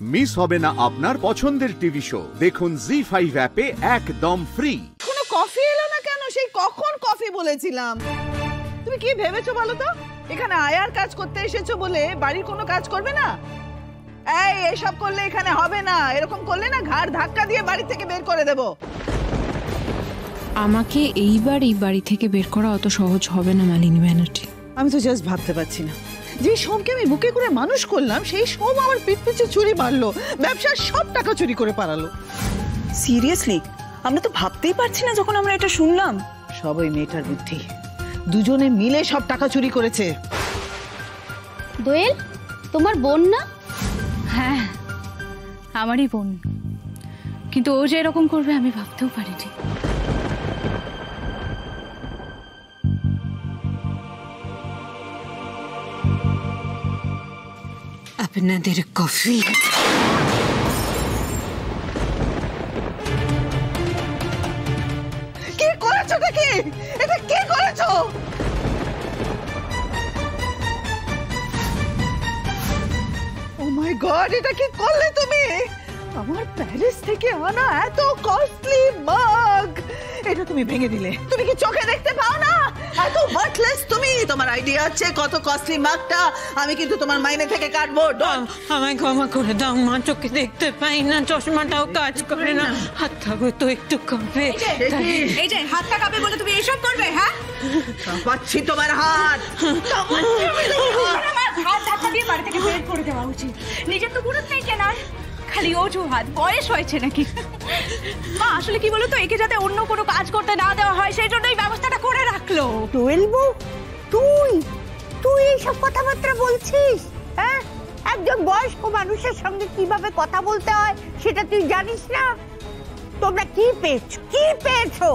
Miss হবে না আপনার পছন্দের টিভি শো। দেখুন জি5 অ্যাপে একদম ফ্রি। কোনো কফি এলো না কেন? সেই কখন কফি বলেছিলাম। তুমি কি ভেবেছো বলো তো? এখানে আয়ার কাজ করতে এসেছো বলে বাড়ির কোনো কাজ করবে না? এসব করলে এখানে হবে না। এরকম করলে না ঘাড় ধাক্কা দিয়ে বাড়ি থেকে বের করে দেব। আমাকে এইবার এই বাড়ি থেকে বের করা অত সহজ হবে না মালিনী ব্যানার্জি। আমি তো জাস্ট ভাবতে পারছি না, যে সোমকে আমি বুকে করে মানুষ করলাম, সেই সোম আমার পিঠ পিছে চুরি মারলো, ব্যবসার সব টাকা চুরি করে পালালো। সিরিয়াসলি আমরা তো ভাবতেই পারছি না যখন আমরা এটা শুনলাম। সব ওই মেয়েটার বুদ্ধি, দুজনে মিলে সব টাকা চুরি করেছে। দোয়েল তোমার বোন না? হ্যাঁ আমারই বোন, কিন্তু ও যে এরকম করবে আমি ভাবতেও পারিনি। আপনাদের কফি। কি করেছো? এটা কি করেছো? ও মাই গড, এটা কি করলে তুমি? আমার প্যারিস থেকে আনা এত কস্টলি মাগ, এটা তুমি ভেঙে দিলে। তুমি কি চোখে দেখতে পাও না? এত ওয়ার্থলেস তুমি। তোমার আইডিয়া আছে কত কস্টলি মাগটা আমি কিন্তু তোমার মাইনে থেকে কাটবো। আমায় ক্ষমা করে দাও মা, চোখে দেখতে পাই না, চশমাটাও কাজ করে না, হাতটাও তো একটু কাঁপে। এই যে হাতটা কাঁপে বলে তুমি এইসব করবে? হ্যাঁ পাচ্ছি তোমার হাত। আমার হাত ধাক্কা দিয়ে বাড়ি থেকে বের করে দেওয়া উচিত। নিজের তো গুরুত্ব নেই কেন, খালি অজুহাত। বয়স হয়েছে নাকি? মা আসলে কি বলো তো, একে যাতে অন্য কোনো কাজ করতে না দেওয়া হয় সেই জন্য এই ব্যবস্থাটা করে রাখলো। বলবো তুই এইসব কথাবার্তা বলছিস? হ্যাঁ, একজন বয়স্ক মানুষের সঙ্গে কিভাবে কথা বলতে হয় সেটা তুই জানিস না? তোমরা কি পেয়েছো?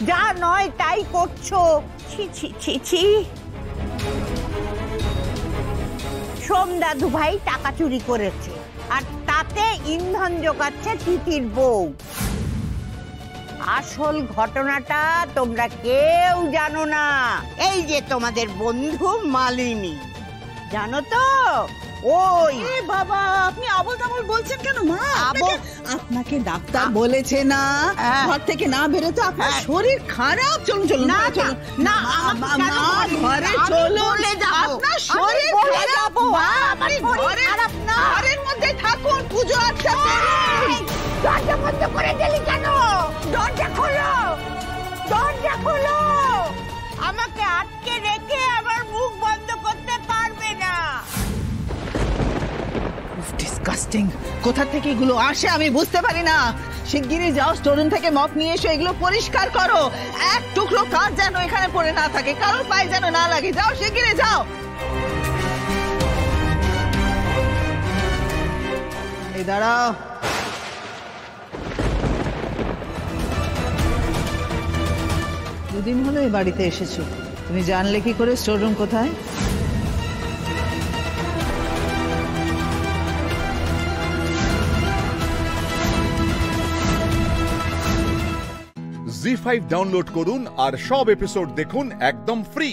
যা নয় তাই করছো। ছি ছি ছি ছি। সোম দাদু ভাই টাকা চুরি করেছে, আর তাতে ইন্ধন জোগাচ্ছে তিতির বউ। আসল ঘটনাটা তোমরা কেউ জানো না। এই যে তোমাদের বন্ধু মালিনী, জানো তো? ওই বাবা, আপনি আবল তাবল বলছেন কেন মা? আপনাকে ডাক্তার বলেছে না ঘর থেকে না বেরোতে? আপনার শরীর খারাপ। চলুন না না, ঘরে চলুন। আপনার শরীর খারাপ, ঘরের মধ্যে থাকুন। পুজো আচ্ছা, দরজা বন্ধ করে দিলি কেন? দরজা খোলো। আমাকে আটকে রেখে আমার মুখ বন্ধ করতে পারবে না। ডিসকাস্টিং। কোথা থেকে এগুলো আসে আমি বুঝতে পারি না। শিগগিরই যাও, স্টোররুম থেকে মপ নিয়ে এসে এগুলো পরিষ্কার করো। এক টুকরো কাজ যেন এখানে পড়ে না থাকে, কারোর পায়ে যেন না লাগে। যাও, শিগগিরই যাও। এই দাঁড়াও। দুদিন হলো এই বাড়িতে এসেছো, তুমি জানলে কি করে স্টোররুম কোথায়? জি5 ডাউনলোড করুন আর সব এপিসোড দেখুন একদম ফ্রি।